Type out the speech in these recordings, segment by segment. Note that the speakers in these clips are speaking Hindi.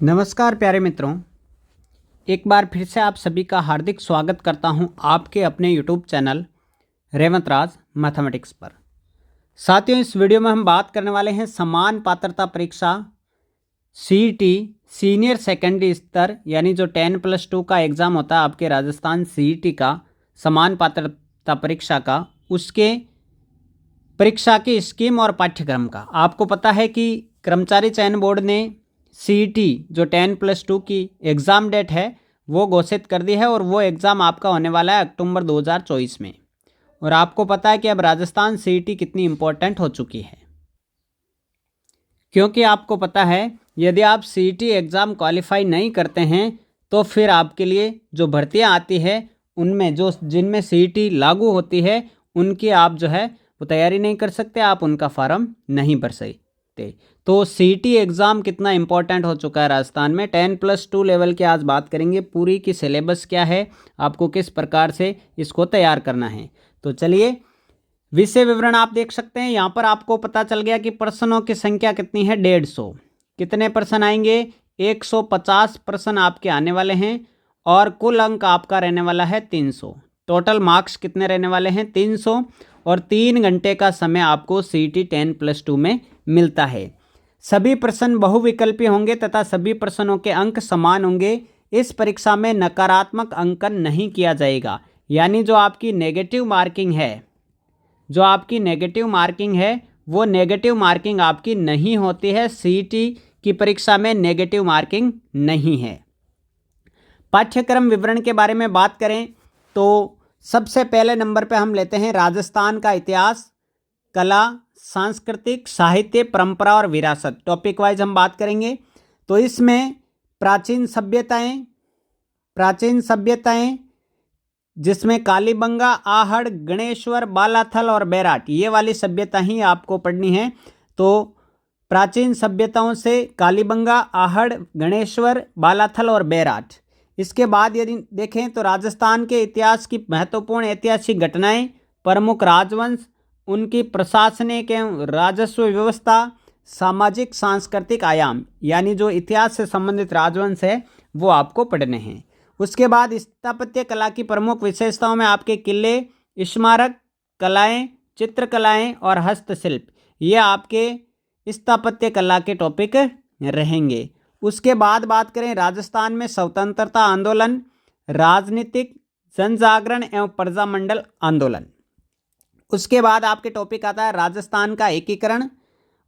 नमस्कार प्यारे मित्रों, एक बार फिर से आप सभी का हार्दिक स्वागत करता हूं आपके अपने यूट्यूब चैनल रेवंत राज मैथमेटिक्स पर। साथियों, इस वीडियो में हम बात करने वाले हैं समान पात्रता परीक्षा सीईटी सीनियर सेकेंडरी स्तर यानी जो 10+2 का एग्ज़ाम होता है आपके राजस्थान सीईटी का समान पात्रता परीक्षा का, उसके परीक्षा की स्कीम और पाठ्यक्रम का। आपको पता है कि कर्मचारी चयन बोर्ड ने सीईटी जो 10+2 की एग्ज़ाम डेट है वो घोषित कर दी है और वो एग्ज़ाम आपका होने वाला है अक्टूबर 2024 में। और आपको पता है कि अब राजस्थान सीईटी कितनी इम्पोर्टेंट हो चुकी है, क्योंकि आपको पता है यदि आप सीईटी एग्ज़ाम क्वालिफाई नहीं करते हैं तो फिर आपके लिए जो भर्तियां आती है उनमें जिनमें सीईटी लागू होती है उनकी आप जो है वो तैयारी नहीं कर सकते, आप उनका फॉर्म नहीं भर सकते। तो सीईटी एग्ज़ाम कितना इंपॉर्टेंट हो चुका है राजस्थान में। 10+2 लेवल की आज बात करेंगे, पूरी की सिलेबस क्या है, आपको किस प्रकार से इसको तैयार करना है। तो चलिए, विषय विवरण आप देख सकते हैं यहाँ पर। आपको पता चल गया कि प्रश्नों की संख्या कितनी है, 150। कितने प्रश्न आएंगे, 150 प्रश्न आपके आने वाले हैं और कुल अंक आपका रहने वाला है 300। टोटल मार्क्स कितने रहने वाले हैं, 300। और 3 घंटे का समय आपको सीईटी 10+2 में मिलता है। सभी प्रश्न बहुविकल्पी होंगे तथा सभी प्रश्नों के अंक समान होंगे। इस परीक्षा में नकारात्मक अंकन नहीं किया जाएगा, यानी जो आपकी नेगेटिव मार्किंग है वो नेगेटिव मार्किंग आपकी नहीं होती है। सीईटी की परीक्षा में नेगेटिव मार्किंग नहीं है। पाठ्यक्रम विवरण के बारे में बात करें तो सबसे पहले नंबर पे हम लेते हैं राजस्थान का इतिहास, कला, सांस्कृतिक, साहित्य, परंपरा और विरासत। टॉपिक वाइज हम बात करेंगे तो इसमें प्राचीन सभ्यताएं जिसमें कालीबंगा, आहड़, गणेश्वर, बालाथल और बैराट, ये वाली सभ्यता ही आपको पढ़नी है। तो प्राचीन सभ्यताओं से कालीबंगा, आहड़, गणेश्वर, बालाथल और बैराट। इसके बाद यदि देखें तो राजस्थान के इतिहास की महत्वपूर्ण ऐतिहासिक घटनाएं, प्रमुख राजवंश, उनकी प्रशासनिक एवं राजस्व व्यवस्था, सामाजिक सांस्कृतिक आयाम, यानी जो इतिहास से संबंधित राजवंश है वो आपको पढ़ने हैं। उसके बाद स्थापत्य कला की प्रमुख विशेषताओं में आपके किले, स्मारक कलाएं, चित्रकलाएं और हस्तशिल्प, ये आपके स्थापत्य कला के टॉपिक रहेंगे। उसके बाद बात करें राजस्थान में स्वतंत्रता आंदोलन, राजनीतिक, जनजागरण एवं प्रजामंडल आंदोलन। उसके बाद आपके टॉपिक आता है राजस्थान का एकीकरण।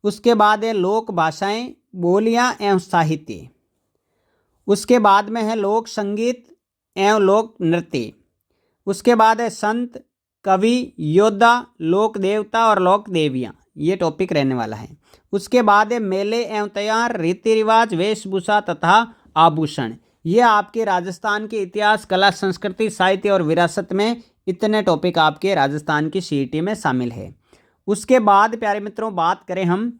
उसके बाद है लोक भाषाएं, बोलियां एवं साहित्य। उसके बाद में है लोक संगीत एवं लोक नृत्य। उसके बाद है संत, कवि, योद्धा, लोक देवता और लोक देवियाँ, ये टॉपिक रहने वाला है। उसके बाद है मेले एवं त्योहार, रीति रिवाज, वेशभूषा तथा आभूषण। ये आपके राजस्थान के इतिहास, कला, संस्कृति, साहित्य और विरासत में इतने टॉपिक आपके राजस्थान की सीईटी में शामिल है। उसके बाद प्यारे मित्रों बात करें हम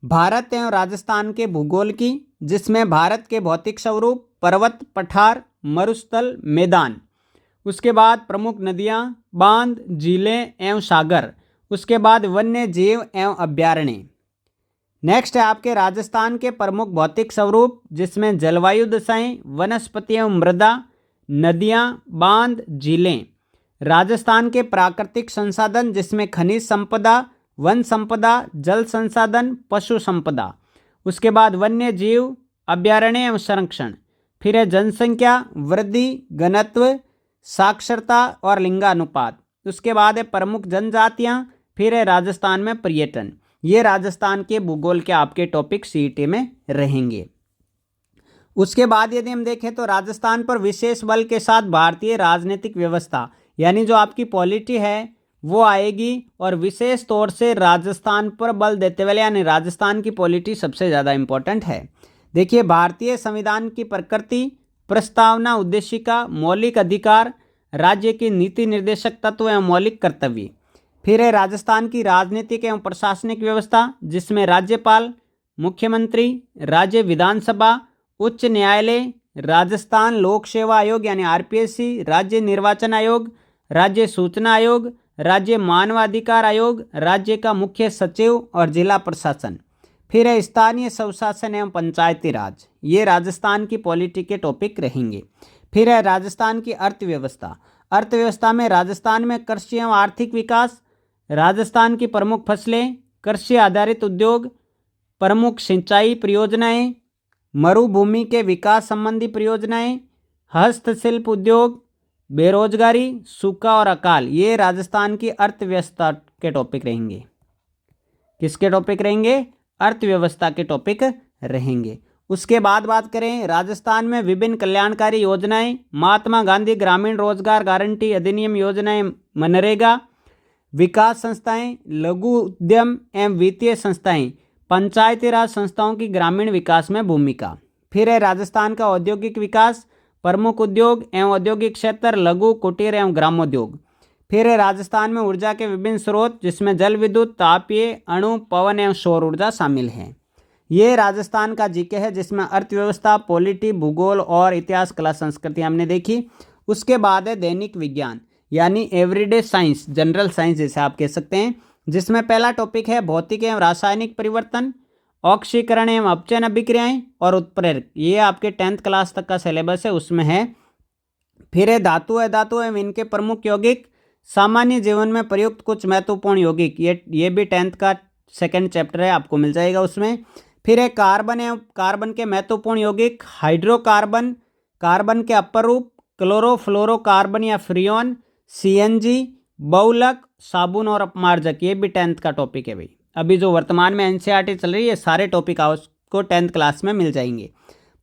भारत एवं राजस्थान के भूगोल की, जिसमें भारत के भौतिक स्वरूप, पर्वत, पठार, मरुस्थल, मैदान। उसके बाद प्रमुख नदियाँ, बांध, झीलें एवं सागर। उसके बाद वन्य जीव एवं अभ्यारण्य। नेक्स्ट है आपके राजस्थान के प्रमुख भौतिक स्वरूप, जिसमें जलवायु दशाएं, वनस्पति एवं मृदा, नदियाँ, बांध, झीलें। राजस्थान के प्राकृतिक संसाधन, जिसमें खनिज संपदा, वन संपदा, जल संसाधन, पशु संपदा। उसके बाद वन्य जीव, अभ्यारण्य एवं संरक्षण। फिर है जनसंख्या वृद्धि, घनत्व, साक्षरता और लिंगानुपात। उसके बाद है प्रमुख जनजातियां। फिर है राजस्थान में पर्यटन। ये राजस्थान के भूगोल के आपके टॉपिक सीईटी में रहेंगे। उसके बाद यदि हम देखें तो राजस्थान पर विशेष बल के साथ भारतीय राजनीतिक व्यवस्था, यानी जो आपकी पॉलिटी है वो आएगी और विशेष तौर से राजस्थान पर बल देते हुए, यानी राजस्थान की पॉलिटी सबसे ज़्यादा इंपॉर्टेंट है। देखिए, भारतीय संविधान की प्रकृति, प्रस्तावना, उद्देशिका, मौलिक अधिकार, राज्य की नीति निर्देशक तत्व एवं मौलिक कर्तव्य। फिर है राजस्थान की राजनीतिक एवं प्रशासनिक व्यवस्था, जिसमें राज्यपाल, मुख्यमंत्री, राज्य विधानसभा, उच्च न्यायालय, राजस्थान लोक सेवा आयोग यानी आरपीएससी, राज्य निर्वाचन आयोग, राज्य सूचना आयोग, राज्य मानवाधिकार आयोग, राज्य का मुख्य सचिव और जिला प्रशासन। फिर है स्थानीय स्वशासन एवं पंचायती राज, ये राजस्थान की पॉलिटी के टॉपिक रहेंगे। फिर है राजस्थान की अर्थव्यवस्था, अर्थव्यवस्था में राजस्थान में कृषि एवं आर्थिक विकास, राजस्थान की प्रमुख फसलें, कृषि आधारित उद्योग, प्रमुख सिंचाई परियोजनाएं, मरुभूमि के विकास संबंधी परियोजनाएं, हस्तशिल्प उद्योग, बेरोजगारी, सूखा और अकाल, ये राजस्थान की अर्थव्यवस्था के टॉपिक रहेंगे। किसके टॉपिक रहेंगे? अर्थव्यवस्था के टॉपिक रहेंगे। उसके बाद बात करें राजस्थान में विभिन्न कल्याणकारी योजनाएं, महात्मा गांधी ग्रामीण रोजगार गारंटी अधिनियम योजनाएं, मनरेगा, विकास संस्थाएं, लघु उद्यम एवं वित्तीय संस्थाएं, पंचायती राज संस्थाओं की ग्रामीण विकास में भूमिका। फिर है राजस्थान का औद्योगिक विकास, प्रमुख उद्योग एवं औद्योगिक क्षेत्र, लघु कुटीर एवं ग्रामोद्योग। फिर है राजस्थान में ऊर्जा के विभिन्न स्रोत, जिसमें जल विद्युत, तापीय, अणु, पवन एवं सौर ऊर्जा शामिल है। ये राजस्थान का जीके है, जिसमें अर्थव्यवस्था, पॉलिटी, भूगोल और इतिहास, कला, संस्कृति हमने देखी। उसके बाद है दैनिक विज्ञान यानी एवरीडे साइंस, जनरल साइंस जैसे आप कह सकते हैं, जिसमें पहला टॉपिक है भौतिक एवं रासायनिक परिवर्तन, ऑक्सीकरण एवं अपचयन अभिक्रियाएं और उत्प्रेरक, ये आपके 10th क्लास तक का सिलेबस है, उसमें है। फिर है धातु, अधातु एवं इनके प्रमुख यौगिक, सामान्य जीवन में प्रयुक्त कुछ महत्वपूर्ण यौगिक, ये भी 10th का 2nd चैप्टर है, आपको मिल जाएगा उसमें। फिर है कार्बन एवं कार्बन के महत्वपूर्ण यौगिक, हाइड्रोकार्बन, कार्बन के अपर रूप, क्लोरोफ्लोरोकार्बन या फ्रियोन, सीएनजी, बहुलक, साबुन और अपमार्जक, ये भी 10th का टॉपिक है भाई। अभी जो वर्तमान में एनसीईआरटी चल रही है, सारे टॉपिक आपको 10th क्लास में मिल जाएंगे।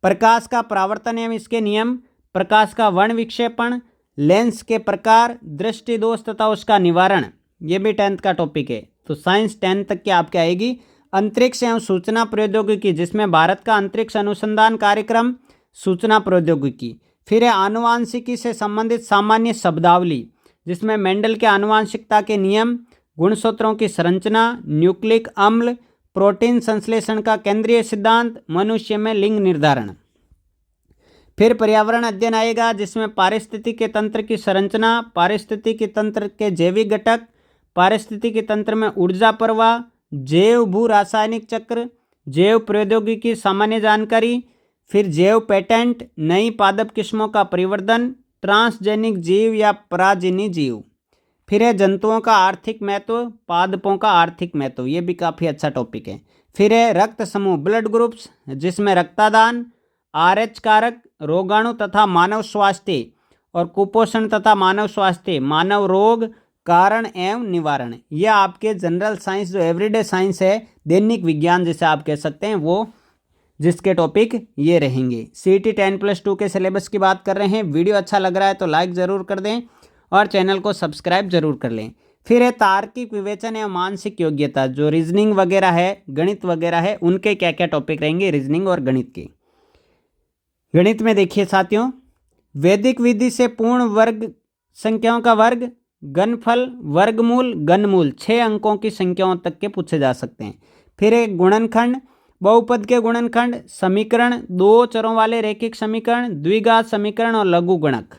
प्रकाश का परावर्तन एवं इसके नियम, प्रकाश का वर्ण विक्षेपण, लेंस के प्रकार, दृष्टि दोष तथा उसका निवारण, ये भी 10th का टॉपिक है। तो साइंस 10th तक की आपके आएगी। अंतरिक्ष एवं सूचना प्रौद्योगिकी, जिसमें भारत का अंतरिक्ष अनुसंधान कार्यक्रम, सूचना प्रौद्योगिकी। फिर है आनुवांशिकी से संबंधित सामान्य शब्दावली, जिसमें मेंडल के आनुवांशिकता के नियम, गुणसूत्रों की संरचना, न्यूक्लिक अम्ल, प्रोटीन संश्लेषण का केंद्रीय सिद्धांत, मनुष्य में लिंग निर्धारण। फिर पर्यावरण अध्ययन आएगा, जिसमें पारिस्थितिकी तंत्र की संरचना, पारिस्थितिकी तंत्र के जैविक घटक, पारिस्थितिकी तंत्र में ऊर्जा प्रवाह, जैव भू रासायनिक चक्र, जैव प्रौद्योगिकी सामान्य जानकारी। फिर जैव पेटेंट, नई पादप किस्मों का परिवर्धन, ट्रांसजेनिक जीव या पराजिनी जीव। फिर है जंतुओं का आर्थिक महत्व, पादपों का आर्थिक महत्व, ये भी काफ़ी अच्छा टॉपिक है। फिर है रक्त समूह, ब्लड ग्रुप्स, जिसमें रक्तदान, RH कारक, रोगाणु तथा मानव स्वास्थ्य, और कुपोषण तथा मानव स्वास्थ्य, मानव रोग, कारण एवं निवारण। यह आपके जनरल साइंस जो एवरीडे साइंस है, दैनिक विज्ञान जिसे आप कह सकते हैं, वो जिसके टॉपिक ये रहेंगे। CET 10+2 के सिलेबस की बात कर रहे हैं। वीडियो अच्छा लग रहा है तो लाइक ज़रूर कर दें और चैनल को सब्सक्राइब जरूर कर लें। फिर है तार्किक विवेचन एवं मानसिक योग्यता, जो रीजनिंग वगैरह है, गणित वगैरह है, उनके क्या क्या टॉपिक रहेंगे रीजनिंग और गणित के। गणित में देखिए साथियों, वैदिक विधि से पूर्ण वर्ग संख्याओं का वर्ग, घनफल, वर्गमूल, घनमूल, 6 अंकों की संख्याओं तक के पूछे जा सकते हैं। फिर एक गुणनखंड, बहुपद के गुणनखंड, समीकरण, 2 चरों वाले रैखिक समीकरण, द्विघात समीकरण और लघु गुणक।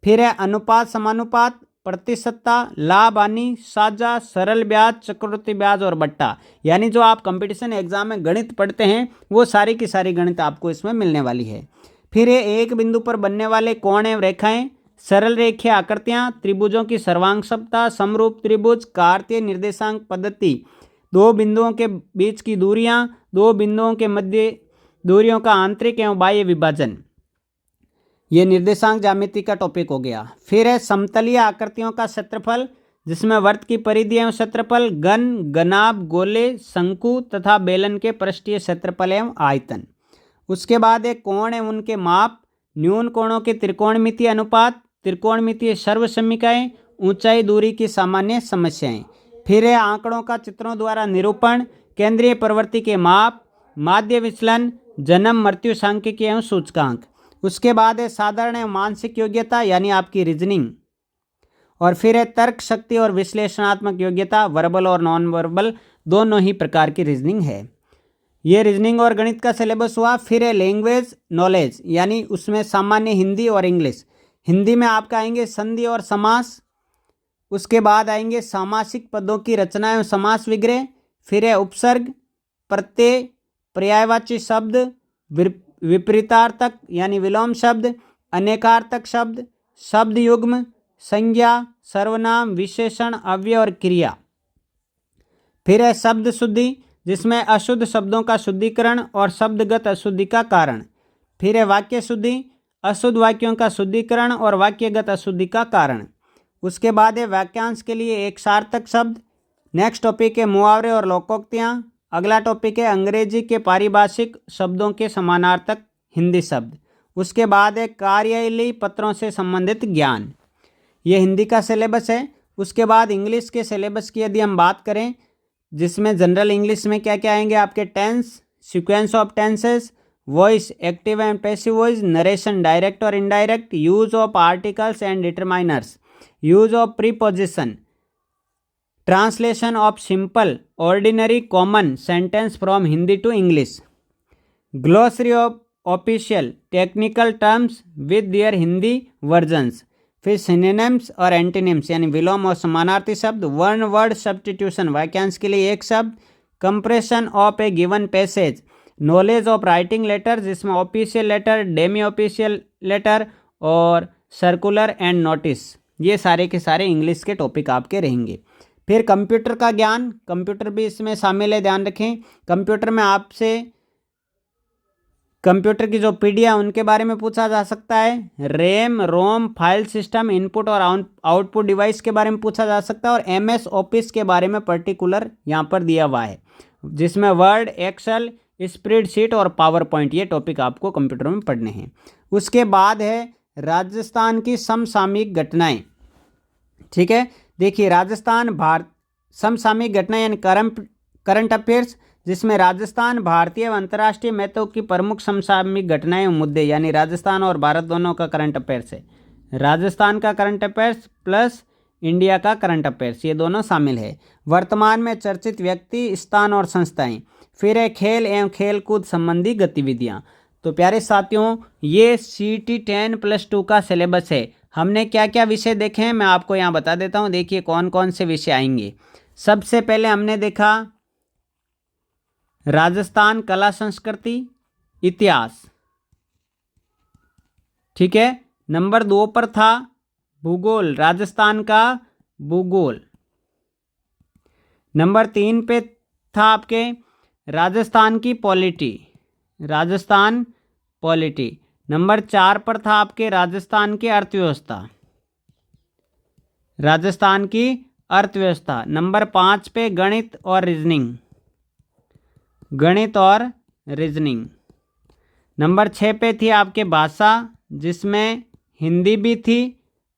फिर है अनुपात, समानुपात, प्रतिशतता, लाभ हानि, साझा, सरल ब्याज, चक्रवृद्धि ब्याज और बट्टा। यानी जो आप कंपटीशन एग्जाम में गणित पढ़ते हैं, वो सारी की सारी गणित आपको इसमें मिलने वाली है। फिर है एक बिंदु पर बनने वाले कोण एवं रेखाएं, सरल रेखीय आकृतियां, त्रिभुजों की सर्वांगक्षमता, समरूप त्रिभुज, कार्तीय निर्देशांक पद्धति, 2 बिंदुओं के बीच की दूरियां, 2 बिंदुओं के मध्य दूरियों का आंतरिक एवं बाह्य विभाजन, ये निर्देशांक ज्यामिति का टॉपिक हो गया। फिर है समतलीय आकृतियों का क्षेत्रफल, जिसमें वर्त की परिधि एवं क्षेत्रफल, घन, घनाभ, गोले, शंकु तथा बेलन के पृष्ठीय क्षेत्रफल एवं आयतन। उसके बाद है कोण एवं उनके माप, न्यून कोणों के त्रिकोणमितीय अनुपात, त्रिकोणमितीय सर्वसमीकाएं, ऊंचाई दूरी की सामान्य समस्याएं। फिर है आंकड़ों का चित्रों द्वारा निरूपण, केंद्रीय प्रवृत्ति के माप, माध्य विचलन, जन्म मृत्यु सांख्यिकी एवं सूचकांक। उसके बाद है साधारण एवं मानसिक योग्यता यानी आपकी रीजनिंग। और फिर है तर्क शक्ति और विश्लेषणात्मक योग्यता, वर्बल और नॉन वर्बल दोनों ही प्रकार की रीजनिंग है। ये रीजनिंग और गणित का सिलेबस हुआ। फिर है लैंग्वेज नॉलेज, यानी उसमें सामान्य हिंदी और इंग्लिश। हिंदी में आपका आएंगे संधि और समास, उसके बाद आएंगे सामासिक पदों की रचना एवं समास विग्रह। फिर है उपसर्ग, प्रत्यय, पर्यायवाची शब्द, विपरीतार्थक यानी विलोम शब्द, अनेकार्थक शब्द, शब्द युग्म, संज्ञा, सर्वनाम, विशेषण, अव्यय और क्रिया। फिर है शब्द शुद्धि, जिसमें अशुद्ध शब्दों का शुद्धिकरण और शब्दगत अशुद्धि का कारण। फिर है वाक्य शुद्धि, अशुद्ध वाक्यों का शुद्धिकरण और वाक्यगत अशुद्धि का कारण। उसके बाद है वाक्यांश के लिए एक सार्थक शब्द। नेक्स्ट टॉपिक है मुहावरे और लोकोक्तियाँ। अगला टॉपिक है अंग्रेजी के पारिभाषिक शब्दों के समानार्थक हिंदी शब्द। उसके बाद है कार्यालयीय पत्रों से संबंधित ज्ञान। ये हिंदी का सिलेबस है। उसके बाद इंग्लिश के सिलेबस की यदि हम बात करें, जिसमें जनरल इंग्लिश में क्या क्या आएंगे आपके tense, sequence of tenses, voice, active and passive voice, narration direct और indirect, use of articles and determiners, use of preposition, translation of simple, ordinary, common sentence from Hindi to English, glossary of official technical terms with their Hindi versions. फिर सिनोनिम्स और एंटीनिम्स यानी विलोम और समानार्थी शब्द, वन वर्ड सब्स्टिट्यूशन वाक्यांश के लिए एक शब्द, compression of a given passage, knowledge of writing letter जिसमें official letter, demi official letter और सर्कुलर एंड नोटिस, ये सारे के सारे इंग्लिश के टॉपिक आपके रहेंगे। फिर कंप्यूटर का ज्ञान, कंप्यूटर भी इसमें शामिल है, ध्यान रखें। कंप्यूटर में आपसे कंप्यूटर की जो पीढ़ियाँ उनके बारे में पूछा जा सकता है, रैम, रोम, फाइल सिस्टम, इनपुट और आउटपुट डिवाइस के बारे में पूछा जा सकता है, और एमएस ऑफिस के बारे में पर्टिकुलर यहाँ पर दिया हुआ है, जिसमें वर्ड, एक्सेल, स्प्रेडशीट और पावर पॉइंट, ये टॉपिक आपको कंप्यूटर में पढ़ने हैं। उसके बाद है राजस्थान की समसामयिक घटनाएं। ठीक है, देखिए राजस्थान समसामयिक घटनाएं यानी करंट अफेयर्स, जिसमें राजस्थान भारतीय व अंतर्राष्ट्रीय महत्व की प्रमुख समसामयिक घटनाएं और मुद्दे, यानी राजस्थान और भारत दोनों का करंट अफेयर्स है। राजस्थान का करंट अफेयर्स प्लस इंडिया का करंट अफेयर्स, ये दोनों शामिल है। वर्तमान में चर्चित व्यक्ति, स्थान और संस्थाएं। फिर है खेल एवं खेल कूद संबंधी गतिविधियां। तो प्यारे साथियों, ये CT 10+2 का सिलेबस है। हमने क्या क्या विषय देखे हैं मैं आपको यहाँ बता देता हूँ। देखिए कौन कौन से विषय आएंगे। सबसे पहले हमने देखा राजस्थान कला संस्कृति इतिहास, ठीक है। नंबर 2 पर था भूगोल, राजस्थान का भूगोल। नंबर 3 पे था आपके राजस्थान की पॉलिटी, राजस्थान पॉलिटी। नंबर 4 पर था आपके राजस्थान की अर्थव्यवस्था, राजस्थान की अर्थव्यवस्था। नंबर 5 पे गणित और रीजनिंग, गणित और रीजनिंग। नंबर 6 पे थी आपके भाषा, जिसमें हिंदी भी थी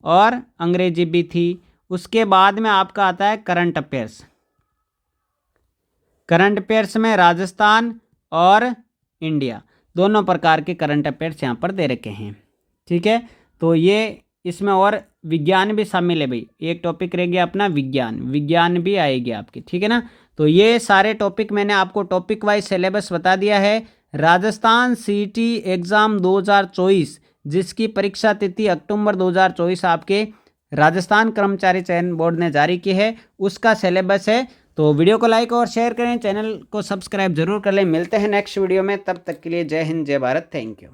और अंग्रेजी भी थी। उसके बाद में आपका आता है करंट अफेयर्स। करंट अफेयर्स में राजस्थान और इंडिया दोनों प्रकार के करंट अफेयर्स यहाँ पर दे रखे हैं, ठीक है। तो ये इसमें और विज्ञान भी शामिल है भाई, एक टॉपिक रह गया अपना विज्ञान, विज्ञान भी आएगी आपकी, ठीक है ना। तो ये सारे टॉपिक मैंने आपको टॉपिक वाइज सिलेबस बता दिया है। राजस्थान CT एग्ज़ाम 2024, जिसकी परीक्षा तिथि अक्टूबर 2024 आपके राजस्थान कर्मचारी चयन बोर्ड ने जारी की है, उसका सिलेबस है। तो वीडियो को लाइक और शेयर करें, चैनल को सब्सक्राइब जरूर कर लें। मिलते हैं नेक्स्ट वीडियो में, तब तक के लिए जय हिंद, जय भारत, थैंक यू।